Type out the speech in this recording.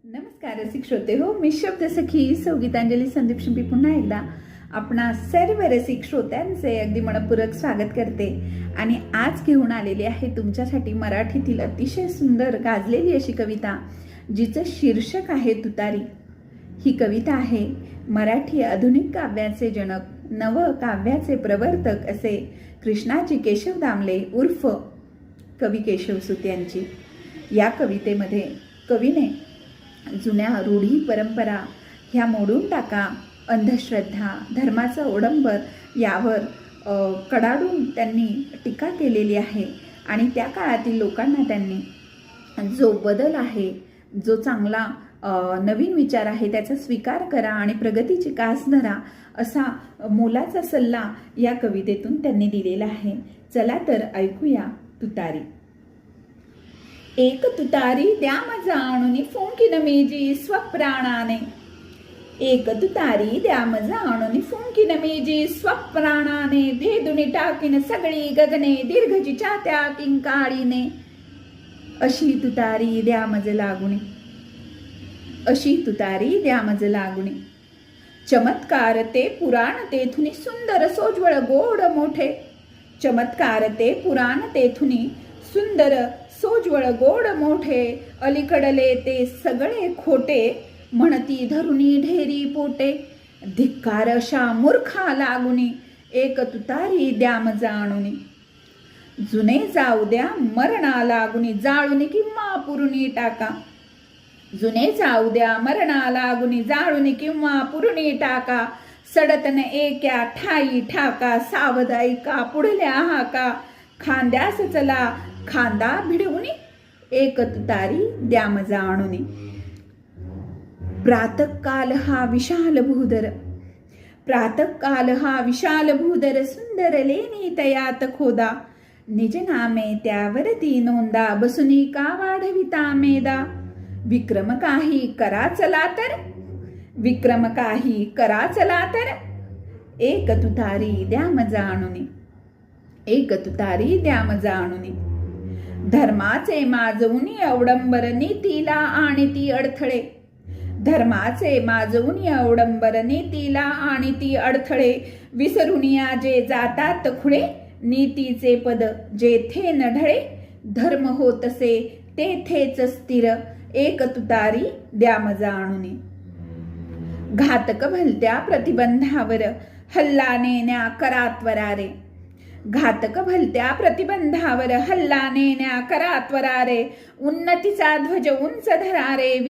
नमस्कार रसिक श्रोते हो, मी शब्द सखी सौ गीतांजली संदीप शिंपी पुन्हा एकदा आपणा सर्व रसिक श्रोत्यांचे अगदी मनपूर्वक स्वागत करते आणि आज घेऊन आलेली आहे तुमच्यासाठी मराठीतील अतिशय सुंदर गाजलेली अशी कविता जिचं शीर्षक आहे तुतारी। ही कविता आहे मराठी आधुनिक काव्याचे जनक, नव काव्याचे प्रवर्तक असे कृष्णाजी केशव दामले उर्फ कवी केशवसूत यांची। या कवितेमध्ये कवीने जुन्या रूढी परंपरा ह्या मोडून टाका, अंधश्रद्धा, धर्माचं ओडंबर यावर कडाडून त्यांनी टीका केलेली आहे आणि त्या काळातील लोकांना त्यांनी जो बदल आहे, जो चांगला नवीन विचार आहे त्याचा स्वीकार करा आणि प्रगतीची कास धरा असा मोलाचा सल्ला या कवितेतून त्यांनी दिलेला आहे। चला तर ऐकूया तुतारी। एक तुतारी द्या मजा आणून फुंकीन मी जी स्वप्राणाने, एक तुतारी द्या मजा आणून फुंकीन मी जी स्वप्राणाने, भेदुनी टाकीन सगळी गगने दीर्घजीच्या त्या किंकाळीने, अशी तुतारी द्या मज लागुनी, अशी तुतारी द्या मज लागुनी। चमत्कार ते पुराण तेथुनी सुंदर सोज्वळ गोड मोठे, चमत्कार ते पुराण तेथुनी सुंदर सोज्वळ गोड मोठे, अलीकडले ते सगळे खोटे, म्हणती धरुनी ढेरी पोटे, धिक्कार अशा मूर्खा लागुनी, एक तुतारी द्या मज आणुनी। जुने जाऊ द्या मरणा लागुनी, जाळुनी किंवा पुरुनी टाका, जुने जाऊ द्या मरणा लागुनी, जाळुनी किंवा पुरुनी टाका, सडतन एक्या ठाई ठाका, सावध ऐका पुढल्या हाका, खांद्यास चला खांदा भिडवुनी, एक तुतारी द्या मज आणुनी। प्रातःकाल हा विशाल भूधर, प्रातःकाल हा विशाल भूधर, सुंदर लेणी तयात खोदा, निज नामे त्यावरती नोंदा, बसुनी का वाढविता मेदा, विक्रम काही करा चला तर, विक्रम काही करा चला तर, एक तुतारी द्या मज आणुनी, एक तुतारी द्या मज आणुनी। धर्माचे माजवुनी अवडंबर, नीतीला आणि ती अडथळे, धर्माचे माजवुनी अवडंबर, नीतीला आणि ती अडथळे, विसरुनिया जे जातात खुळे, नीतीचे पद जेथे न ढळे, धर्म होतसे तेथेच स्थिर, एक तुतारी द्या मज आणुनी। घातक भलत्या प्रतिबंधावर हल्ला नेण्या करा त्वरा रे, घातक भलत्या प्रतिबंधावर हल्ला नेण्या करा त्वरा रे, उन्नतीचा ध्वज उंच धरा रे,